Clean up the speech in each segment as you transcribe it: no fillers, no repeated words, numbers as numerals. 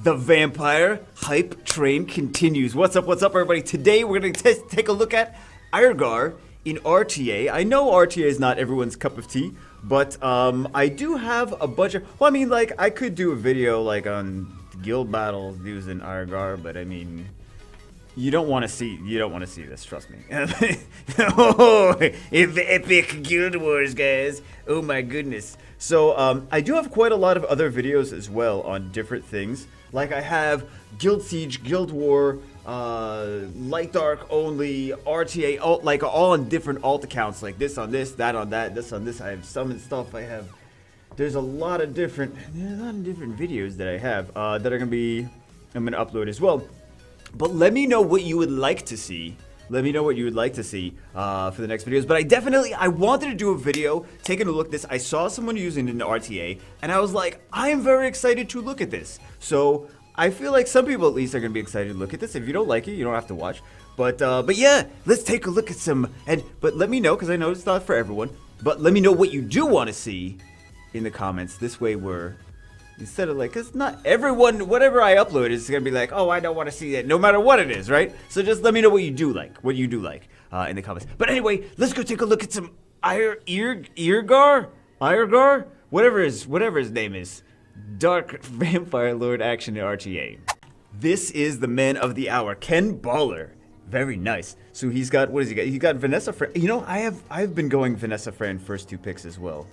The vampire hype train continues. What's up, everybody? Today we're going to take a look at Eirgar in RTA. I know RTA is not everyone's cup of tea, but I do have a bunch of... Well, I mean, like, I could do a video, like, on guild battles using Eirgar, but I mean... You don't want to see this, trust me. Oh, epic guild wars, guys. Oh my goodness. So, I do have quite a lot of other videos as well on different things. Like I have Guild Siege, Guild War, Light Dark only, RTA, all on different alt accounts, like this on this, that on that, this on this. I have summon stuff. There's a lot of different videos that I have that I'm gonna upload as well. But let me know what you would like to see. Let me know what you would like to see for the next videos. But I wanted to do a video taking a look at this. I saw someone using it in the RTA, and I was like, I am very excited to look at this. So I feel like some people at least are going to be excited to look at this. If you don't like it, you don't have to watch. But yeah, let's take a look at some. But let me know, because I know it's not for everyone. But let me know what you do want to see in the comments. This way instead of like, because not everyone, whatever I upload is going to be like, oh, I don't want to see that, no matter what it is, right? So just let me know what you do like, in the comments. But anyway, let's go take a look at some Eirgar, whatever his name is, Dark Vampire Lord action in RTA. This is the man of the hour, Ken Baller. Very nice. So he's got, what has he got? He got Vanessa Fran. You know, I've been going Vanessa Fran first two picks as well.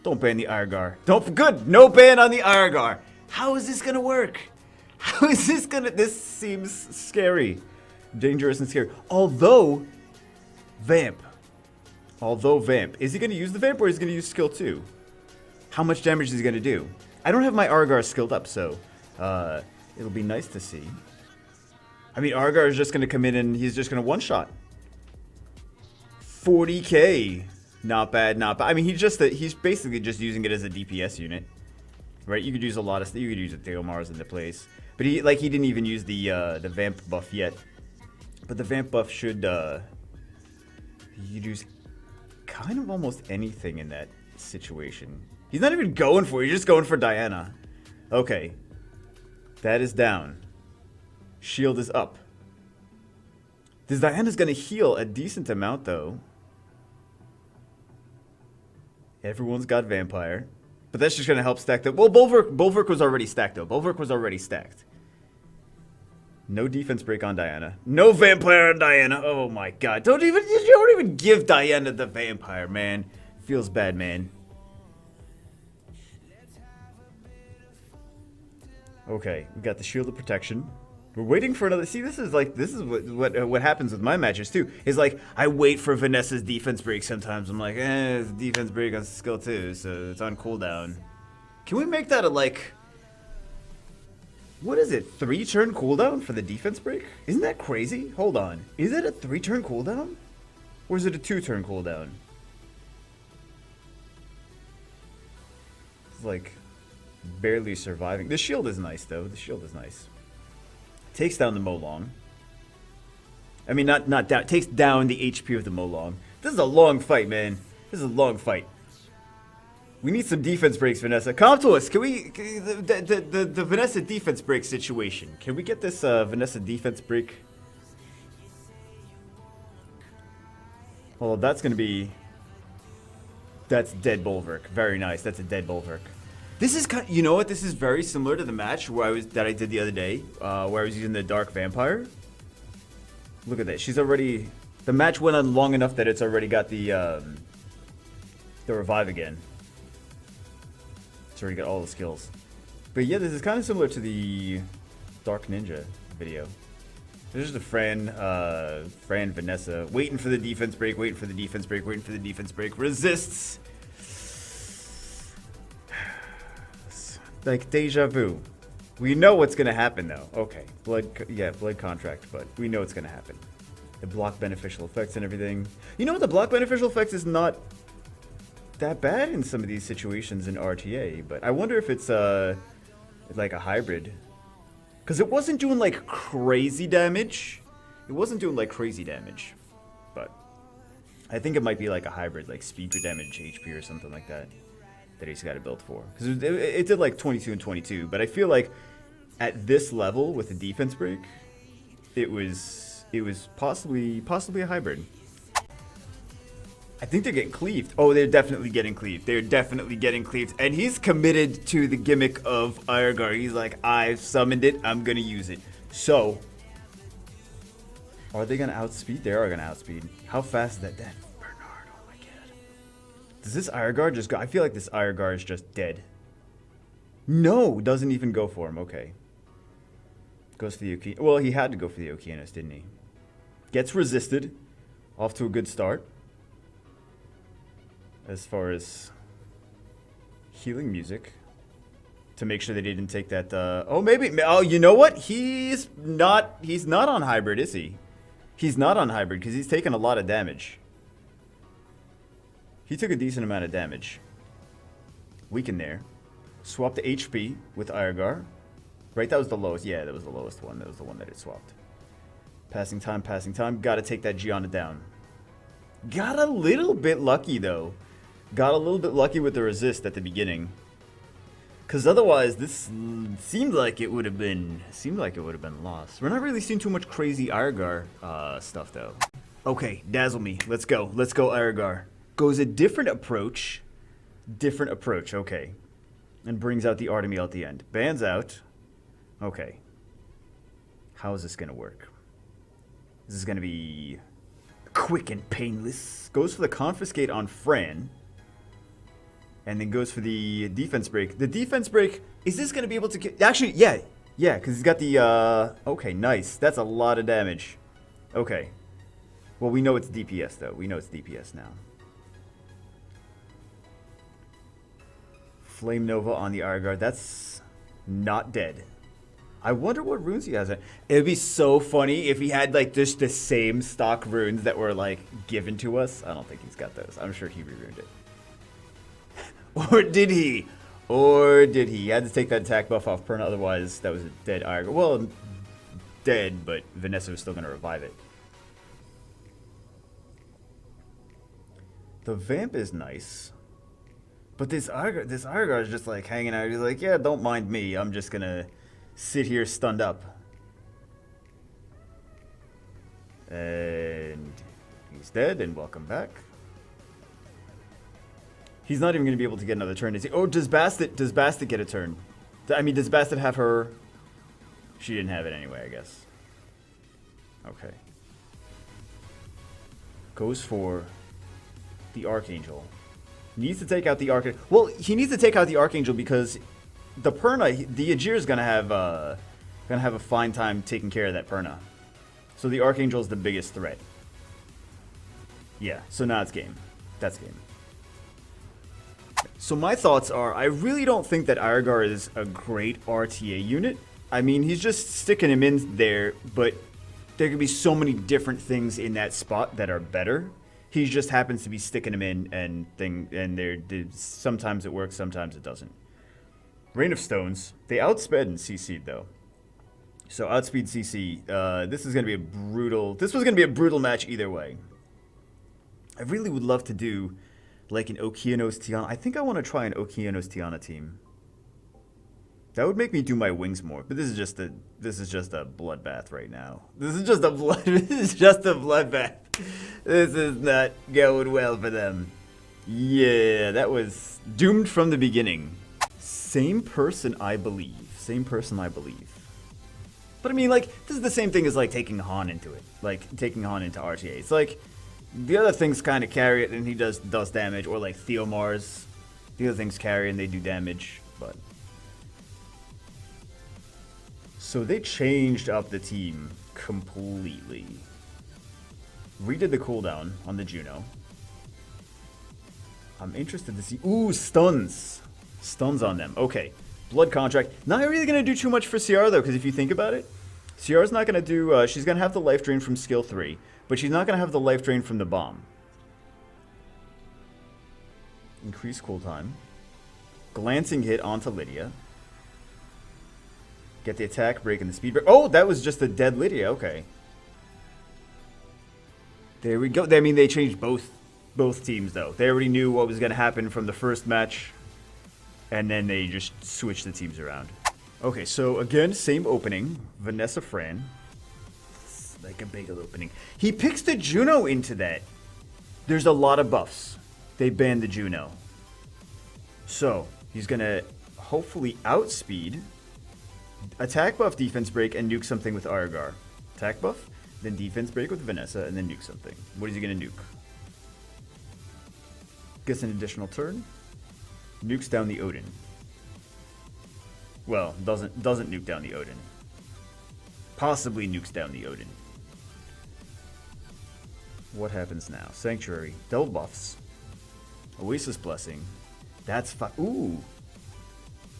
Don't ban the Eirgar. Good. No ban on the Eirgar. How is this gonna work? This seems scary. Dangerous and scary. Although Vamp. Is he gonna use the Vamp or is he gonna use skill 2? How much damage is he gonna do? I don't have my Eirgar skilled up, so it'll be nice to see. I mean, Eirgar is just gonna come in and he's just gonna one-shot. 40k. Not bad. I mean, he's basically just using it as a DPS unit, right? You could use a lot of stuff. You could use a Theomars into place, but he didn't even use the Vamp buff yet. But the Vamp buff should you use kind of almost anything in that situation. He's not even going for it. He's just going for Diana. Okay, that is down. Shield is up. This Diana's gonna heal a decent amount though. Everyone's got Vampire. But that's just going to help stack them. Well, Bulwark was already stacked, though. Bulwark was already stacked. No defense break on Diana. No Vampire on Diana. Oh, my God. Don't even give Diana the Vampire, man. Feels bad, man. Okay, we got the Shield of Protection. We're waiting for another. See, this is what happens with my matches too. Is like I wait for Vanessa's defense break sometimes. I'm like, it's a defense break on skill 2, so it's on cooldown. Can we make that a like? What is it? 3-turn cooldown for the defense break? Isn't that crazy? Hold on. Is it a 3-turn cooldown, or is it a 2-turn cooldown? It's like barely surviving. The shield is nice though. The shield is nice. Takes down the Molong. I mean, not down. Takes down the HP of the Molong. This is a long fight, man. This is a long fight. We need some defense breaks, Vanessa. Come to us. Can we... The Vanessa defense break situation. Can we get this Vanessa defense break? Oh, that's going to be... That's dead Bulwark. Very nice. That's a dead Bulwark. This is kind. You know what? This is very similar to the match that I did the other day, where I was using the Dark Vampire. Look at that. She's already. The match went on long enough that it's already got the revive again. It's already got all the skills. But yeah, this is kind of similar to the Dark Ninja video. There's just a Fran Vanessa waiting for the defense break, waiting for the defense break, resists. Like deja vu. We know what's gonna happen though. Okay, blood contract, but we know what's gonna happen. The block beneficial effects and everything. You know what? The block beneficial effects is not that bad in some of these situations in RTA, but I wonder if it's like a hybrid, because it wasn't doing like crazy damage. But I think it might be like a hybrid, like speed to damage HP or something like that. That he's got it built for, because it did like 22 and 22, but I feel like at this level with a defense break, it was possibly a hybrid. I think they're getting cleaved. Oh, they're definitely getting cleaved. They're definitely getting cleaved. And he's committed to the gimmick of Eirgar. He's like, I've summoned it. I'm going to use it. So, are they going to outspeed? They are going to outspeed. How fast is that dead? Bernard, oh my god. Does this Eirgar just go? I feel like this Eirgar is just dead. No, doesn't even go for him. Okay. Goes for the Okeanos. Well, he had to go for the Okeanos, didn't he? Gets resisted. Off to a good start. As far as healing music. To make sure they didn't take that, oh, maybe. Oh, you know what? He's not on hybrid, is he? He's not on hybrid because he's taken a lot of damage. He took a decent amount of damage. Weaken there. Swap the HP with Eirgar. Right, that was the lowest. Yeah, that was the lowest one. That was the one that it swapped. Passing time, passing time. Got to take that Gianna down. Got a little bit lucky, though. Got a little bit lucky with the resist at the beginning. Because otherwise, this seemed like it would have been lost. We're not really seeing too much crazy Eirgar stuff, though. Okay, dazzle me. Let's go. Let's go, Eirgar. Goes a different approach. Different approach, okay. And brings out the Artemis at the end. Bans out. Okay. How is this going to work? This is going to be quick and painless. Goes for the Confiscate on Fran. And then goes for the defense break. The defense break, is this going to be able to get... Actually, yeah. Yeah, because he's got the... Okay, nice. That's a lot of damage. Okay. Well, we know it's DPS, though. We know it's DPS now. Flame Nova on the Eirgar. That's not dead. I wonder what runes he has. It'd be so funny if he had, like, just the same stock runes that were, like, given to us. I don't think he's got those. I'm sure he re-runed it. Or did he? Or did he? He had to take that attack buff off Perna, otherwise that was a dead Eirgar. Well, dead, but Vanessa was still going to revive it. The Vamp is nice. But this Eirgar is just like hanging out. He's like, yeah, don't mind me. I'm just going to sit here stunned up. And he's dead, and welcome back. He's not even going to be able to get another turn, is he? Oh, does Bastet get a turn? I mean, does Bastet have her... She didn't have it anyway, I guess. Okay. Goes for the Archangel. Needs to take out the Archangel. Well, he needs to take out the Archangel because the Perna, the Aegir is going to have a fine time taking care of that Perna. So the Archangel is the biggest threat. Yeah, so now it's game. That's game. So my thoughts are, I really don't think that Eirgar is a great RTA unit. I mean, he's just sticking him in there, but there could be so many different things in that spot that are better. He just happens to be sticking him in, and sometimes it works, sometimes it doesn't. Rain of Stones, they outsped and CC'd though. So outspeed CC. This is gonna be a brutal. This was gonna be a brutal match either way. I really would love to do like an Okeanos Tiana. I think I want to try an Okeanos Tiana team. That would make me do my wings more. But this is just a bloodbath right now. This is just a bloodbath. This is not going well for them. Yeah, that was doomed from the beginning. Same person, I believe. Same person, I believe. But I mean, like, this is the same thing as like taking Han into it. Like taking Han into RTA. It's like the other things kind of carry it and he does damage, or like Theomars. The other things carry and they do damage, but... So they changed up the team completely. Redid the cooldown on the Juno. I'm interested to see... Ooh, stuns. Stuns on them. Okay. Blood Contract. Not really going to do too much for CR, though, because if you think about it, CR's not going to do... she's going to have the life drain from skill 3, but she's not going to have the life drain from the bomb. Increase cooltime. Glancing hit onto Lydia. Get the attack break and the speed break. Oh, that was just a dead Lydia. Okay. There we go. I mean, they changed both teams, though. They already knew what was going to happen from the first match. And then they just switched the teams around. Okay, so again, same opening. Vanessa Fran. It's like a bagel opening. He picks the Juno into that. There's a lot of buffs. They banned the Juno. So, he's gonna hopefully outspeed, attack buff, defense break, and nuke something with Eirgar. Attack buff, then defense break with Vanessa, and then nuke something. What is he gonna nuke? Gets an additional turn. Nukes down the Odin. Well, doesn't nuke down the Odin. Possibly nukes down the Odin. What happens now? Sanctuary, double buffs. Oasis Blessing. That's 5. Ooh.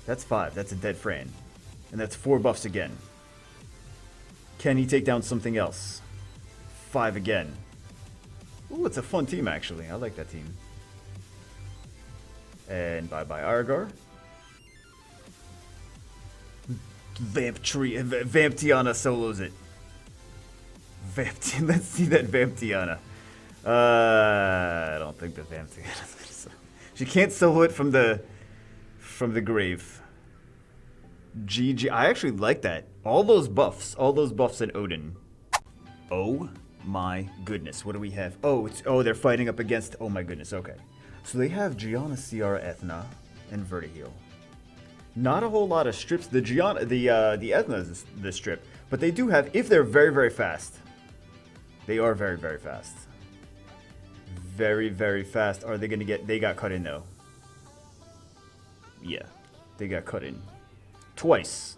That's 5. That's a dead Fran. And that's 4 buffs again. Can he take down something else? 5 again. Ooh, it's a fun team, actually. I like that team. And bye-bye Eirgar. Vamptiana solos it. Let's see that Vamptiana. I don't think that Vamptiana's gonna solo. She can't solo it from the grave. GG. I actually like that. All those buffs in Odin. Oh my goodness. What do we have? Oh, they're fighting up against. Oh my goodness. Okay. So they have Gianna, Ciara, Ethna, and Vertiheel. Not a whole lot of strips. The Ethna is the strip, but they do have. If they're very, very fast, they are very, very fast. Very, very fast. Are they gonna get? They got cut in though. Yeah, they got cut in twice.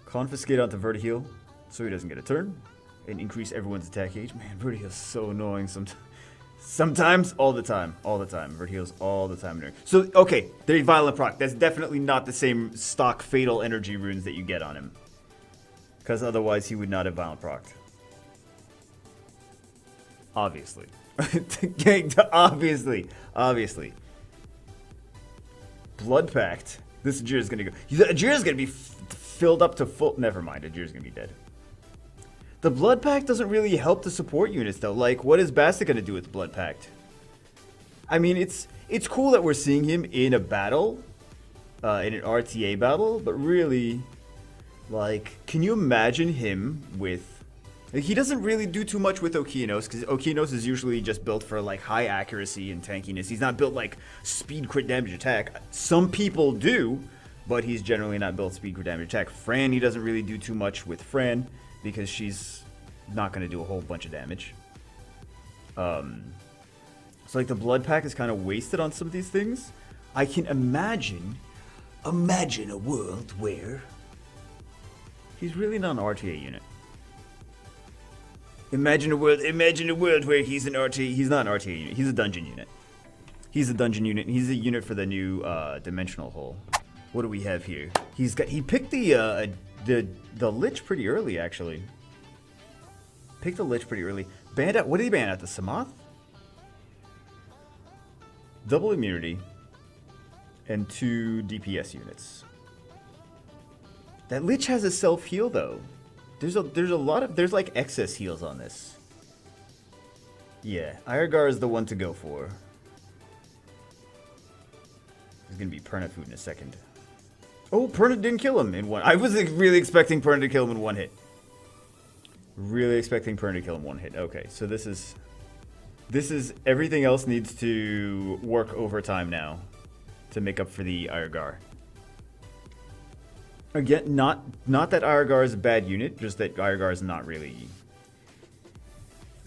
Confiscate onto Vertiheel, so he doesn't get a turn, and increase everyone's attack age. Man, Vertiheel's so annoying sometimes. Sometimes, all the time. Vertiheel's all the time. So, okay, they're Violent Proc. That's definitely not the same stock Fatal Energy runes that you get on him. Because otherwise he would not have Violent Procced. Obviously. Obviously. Blood Pact. This Ajira's gonna go. Ajira's gonna be filled up to full. Never mind, Ajira's gonna be dead. The Blood Pact doesn't really help the support units, though. Like, what is Basta going to do with the Blood Pact? I mean, it's cool that we're seeing him in a battle, in an RTA battle, but really, like, can you imagine him with... Like, he doesn't really do too much with Okeanos, because Okeanos is usually just built for, like, high accuracy and tankiness. He's not built, like, speed, crit, damage, attack. Some people do, but he's generally not built speed, crit, damage, attack. Fran, he doesn't really do too much with Fran, because she's not going to do a whole bunch of damage. So, like, the Blood Pack is kind of wasted on some of these things. I can imagine a world where he's really not an RTA unit. Imagine a world where he's an RTA. He's not an RTA unit. He's a dungeon unit. He's a unit for the new dimensional hole. What do we have here? He picked the Lich pretty early, actually. Picked the Lich pretty early. Banned out. What did he ban out? The Samoth? Double immunity. And 2 DPS units. That Lich has a self-heal, though. There's a lot of... There's, like, excess heals on this. Yeah. Eirgar is the one to go for. He's gonna be Perna food in a second. Oh, Perna didn't kill him in one. I was really expecting Perna to kill him in one hit. Okay, so this is everything else needs to work overtime now to make up for the Eirgar. Again, not that Eirgar is a bad unit, just that Eirgar is not really,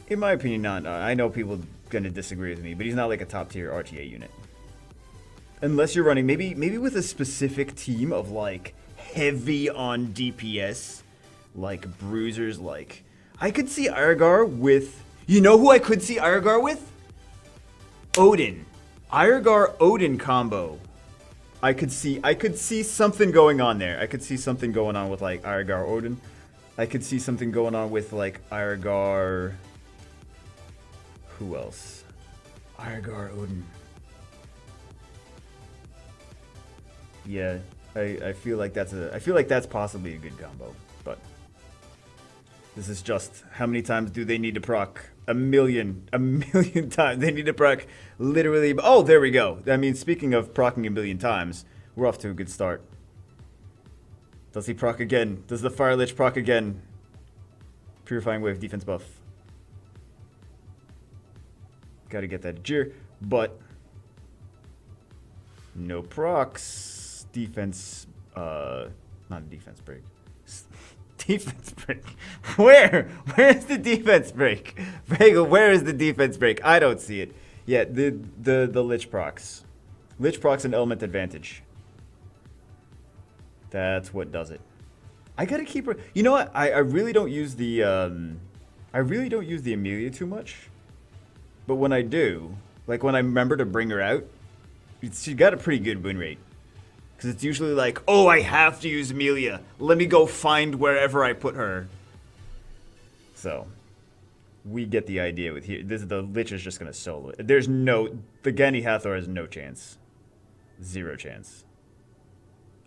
in my opinion, not. I know people are gonna disagree with me, but he's not like a top tier RTA unit. Unless you're running maybe with a specific team of like heavy on DPS, like bruisers. Like I could see Eirgar with. You know who I could see Eirgar with? Odin. Eirgar Odin combo. I could see something going on there. I could see something going on with like Eirgar Odin. I could see something going on with like Eirgar. Who else? Eirgar Odin. Yeah, I feel like that's possibly a good combo, but this is just how many times do they need to proc? A million times. They need to proc literally. Oh, there we go. I mean, speaking of proccing a million times, we're off to a good start. Does he proc again? Does the Fire Lich proc again? Purifying Wave defense buff. Gotta get that Jir, but no procs. Defense, not a defense break. Defense break. Where? Where's the defense break? Vega, where is the defense break? I don't see it. Yeah, the Lich procs. Lich procs and element advantage. That's what does it. I gotta keep her. You know what? I really don't use the Amelia too much. But when I do, like when I remember to bring her out, she's got a pretty good win rate. Because it's usually like, oh, I have to use Amelia. Let me go find wherever I put her. So, we get the idea with here. The Lich is just going to solo it. There's no... The Gandhi Hathor has no chance. 0 chance.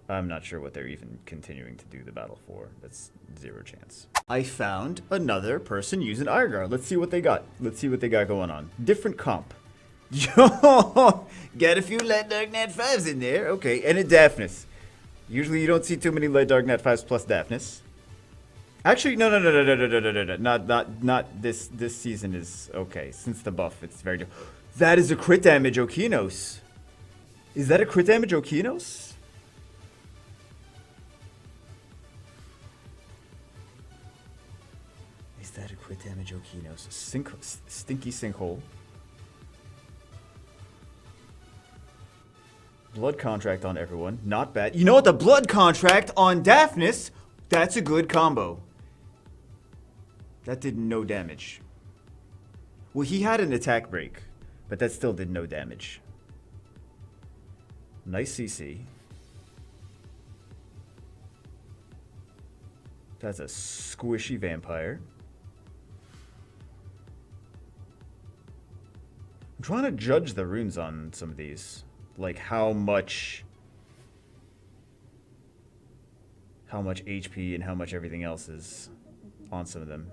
I'm not sure what they're even continuing to do the battle for. That's 0 chance. I found another person using Eirgar. Let's see what they got. Let's see what they got going on. Different comp. Yo, got a few Light Dark Nat 5s in there. Okay, and a Daphnis. Usually you don't see too many Light Dark Nat 5s plus Daphnis. Actually, no. Not this season is okay. Since the buff, it's very... That is a crit damage Okinos. Is that a crit damage Okinos? Is that a crit damage Okinos? Stinky sinkhole. Blood contract on everyone. Not bad. You know what? The blood contract on Daphnis, that's a good combo. That did no damage. Well, he had an attack break, but that still did no damage. Nice CC. That's a squishy vampire. I'm trying to judge the runes on some of these. Like how much HP and how much everything else is on some of them.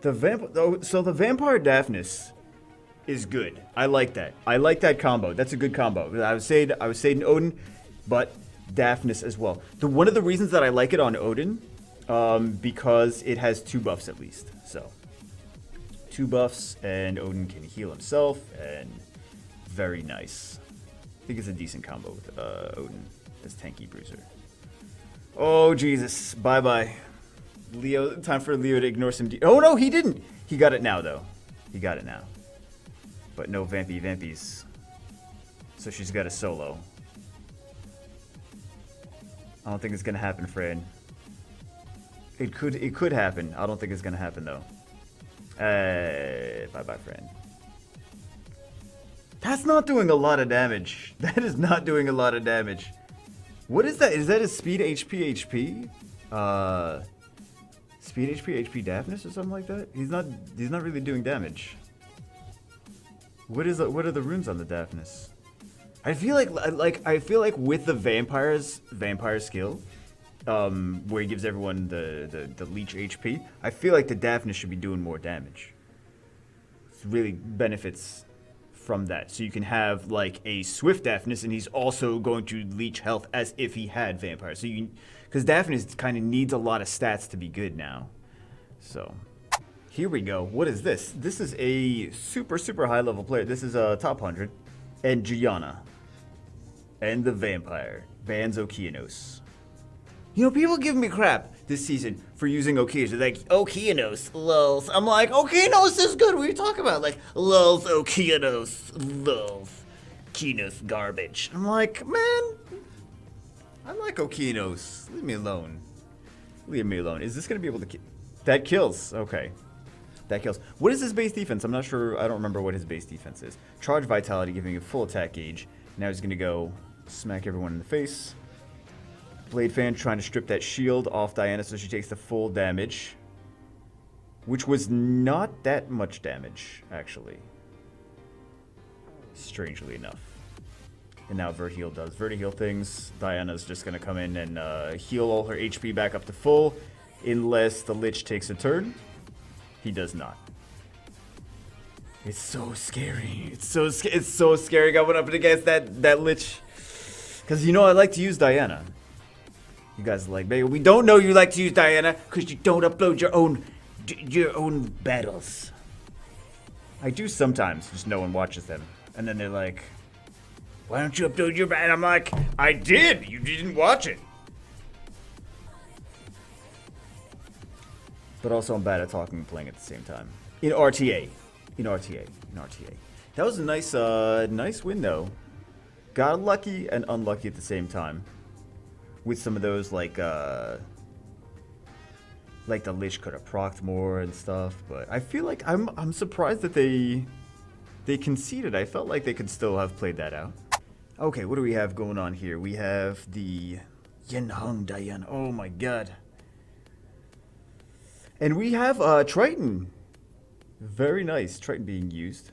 So the Vampire Daphnis is good. I like that. I like that combo. That's a good combo. I was saying Odin, but Daphnis as well. One of the reasons that I like it on Odin, because it has 2 buffs at least. So 2 buffs, and Odin can heal himself, and very nice. I think it's a decent combo with Odin as tanky bruiser. Oh, Jesus. Bye-bye. Leo, time for Leo to ignore some... Oh, no, he didn't. He got it now, though. He got it now. But no vampies. So she's got a solo. I don't think it's going to happen, Fran. It could happen. I don't think it's going to happen, though. Bye-bye, friend. That's not doing a lot of damage. That is not doing a lot of damage. What is that? Is that a speed HP? Speed HP Daphnis or something like that? He's not really doing damage. What are the runes on the Daphnis? I feel like with the vampire skill, where he gives everyone the leech HP, I feel like the Daphnis should be doing more damage. It really benefits from that. So you can have like a swift Daphnis, and he's also going to leech health as if he had vampire. So because Daphnis kind of needs a lot of stats to be good now. So here we go. What is this? This is a super high level player. This is a top 100, and Gianna, and the vampire Vans Okeanos. You know, people give me crap this season for using Okeanos. They're like, Okeanos, lulz. I'm like, Okeanos is good. What are you talking about? Like, lulz, Okeanos, lulz. Okeanos garbage. I'm like, man, I like Okeanos. Leave me alone. Leave me alone. Is this going to be able to kill? That kills. Okay. That kills. What is his base defense? I'm not sure. I don't remember what his base defense is. Charge Vitality, giving you full attack gauge. Now he's going to go smack everyone in the face. Blade Fan trying to strip that shield off Diana so she takes the full damage. Which was not that much damage, actually. Strangely enough. And now Vertheal does Vertheal things. Diana's just going to come in and heal all her HP back up to full. Unless the Lich takes a turn. He does not. It's so scary. It's so scary going up against that Lich. Because you know I like to use Diana. You guys are like, maybe we don't know you like to use Diana because you don't upload your own battles. I do sometimes, just no one watches them. And then they're like, why don't you upload your battle? I'm like, I did, you didn't watch it. But also I'm bad at talking and playing at the same time. In RTA. That was a nice nice win though. Got lucky and unlucky at the same time. With some of those like the Lich could have procced more and stuff, but I feel like I'm surprised that they conceded. I felt like they could still have played that out. Okay, what do we have going on here? We have the Yenhung Diana. Oh my god. And we have Triton. Very nice. Triton being used.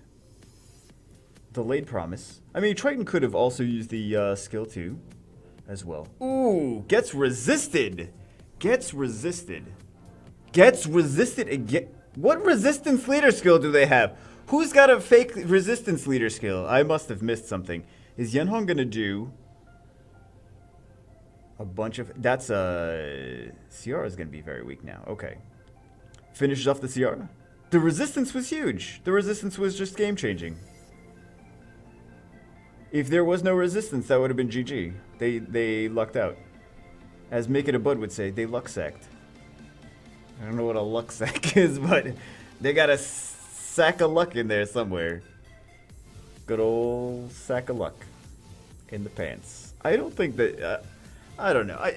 Delayed promise. I mean, Triton could have also used the skill too, as well. Ooh, gets resisted. Gets resisted again. What resistance leader skill do they have? Who's got a fake resistance leader skill? I must have missed something. Is Yenhong gonna do a bunch of... That's CR is gonna be very weak now. Okay. Finishes off the CR. The resistance was huge. The resistance was just game-changing. If there was no resistance, that would have been GG. They lucked out. As Make It a Bud would say, they luck-sacked. I don't know what a luck-sack is, but they got a sack of luck in there somewhere. Good old sack of luck in the pants. I don't think that... I don't know.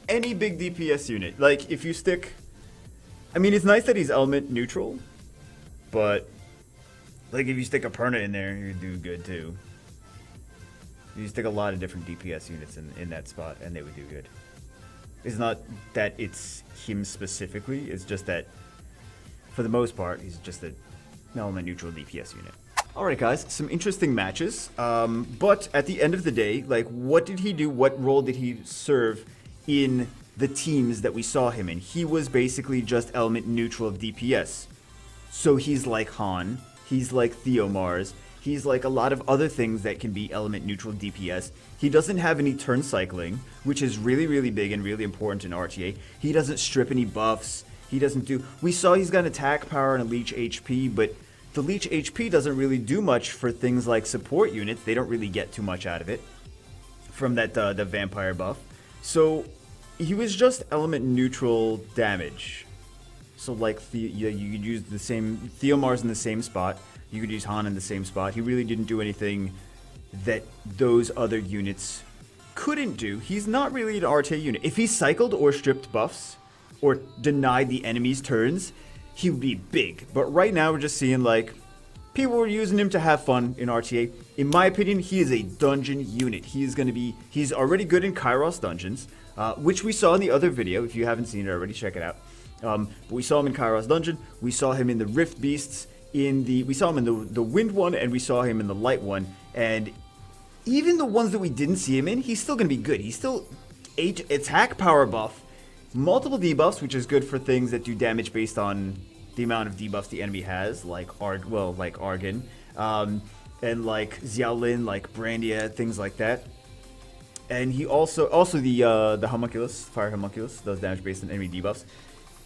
Any big DPS unit, like if you stick... I mean, it's nice that he's element neutral, but like if you stick a Perna in there, you do good too. You stick a lot of different DPS units in that spot, and they would do good. It's not that it's him specifically, it's just that for the most part, he's just an element neutral DPS unit. Alright guys, some interesting matches, but at the end of the day, like what did he do, what role did he serve in the teams that we saw him in? He was basically just element neutral of DPS. So he's like Han, he's like Theomars, he's like a lot of other things that can be element neutral DPS. He doesn't have any turn cycling, which is really, really big and really important in RTA. He doesn't strip any buffs, he doesn't do... We saw he's got an attack power and a leech HP, but the leech HP doesn't really do much for things like support units. They don't really get too much out of it from that the vampire buff. So he was just element neutral damage. So like you could use the same Theomars in the same spot. You could use Han in the same spot. He really didn't do anything that those other units couldn't do. He's not really an RTA unit. If he cycled or stripped buffs or denied the enemy's turns, he would be big. But right now we're just seeing like people were using him to have fun in RTA. In my opinion, he is a dungeon unit. He's already good in Kairos dungeons, which we saw in the other video. If you haven't seen it already, check it out. But we saw him in Kairos dungeon. We saw him in the Rift Beasts. We saw him in the Wind one, and we saw him in the Light one. And even the ones that we didn't see him in, he's still going to be good. He's still attack power buff, multiple debuffs, which is good for things that do damage based on the amount of debuffs the enemy has, like Argon, and like Xiaolin, like Brandia, things like that. And he also the Homunculus, Fire Homunculus, does damage based on enemy debuffs.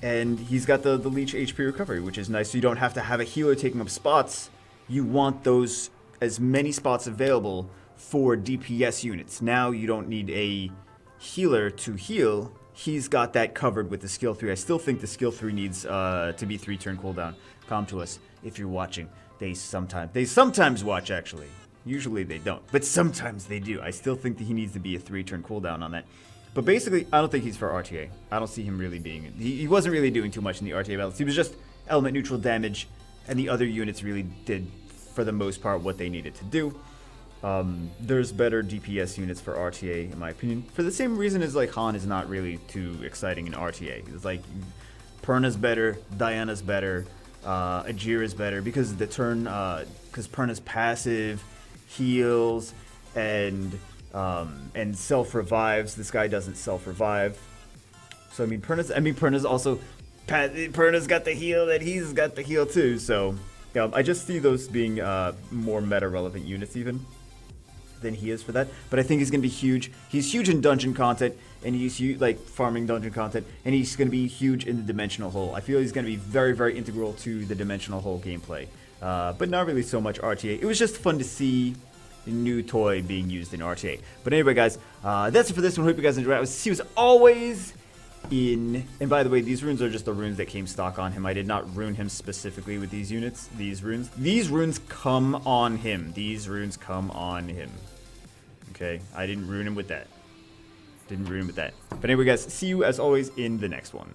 And he's got the leech HP recovery, which is nice. So you don't have to have a healer taking up spots. You want those as many spots available for DPS units. Now you don't need a healer to heal. He's got that covered with the skill 3. I still think the skill 3 needs to be 3 turn cooldown. Come to us if you're watching. They sometimes watch actually. Usually they don't, but sometimes they do. I still think that he needs to be a 3 turn cooldown on that. But basically, I don't think he's for RTA. I don't see him really being... He wasn't really doing too much in the RTA battles. He was just element neutral damage, and the other units really did, for the most part, what they needed to do. There's better DPS units for RTA, in my opinion. For the same reason as, like, Han is not really too exciting in RTA. It's like, Perna's better, Diana's better, Ajira's better, because the turn... because Perna's passive, heals, and self-revives. This guy doesn't self-revive. So, I mean, Perna's also... Perna's got the heal, and he's got the heal too, so... I just see those being more meta-relevant units, even. than he is for that. But I think he's going to be huge. He's huge in dungeon content, and he's like farming dungeon content, and he's going to be huge in the dimensional hole. I feel he's going to be very, very integral to the dimensional hole gameplay. But not really so much RTA. It was just fun to see a new toy being used in RTA. But anyway, guys, that's it for this one. Hope you guys enjoyed. I will see you as always in... And by the way, these runes are just the runes that came stock on him. I did not rune him specifically with these units, these runes. These runes come on him. These runes come on him. Okay, I didn't rune him with that. Didn't rune him with that. But anyway, guys, see you as always in the next one.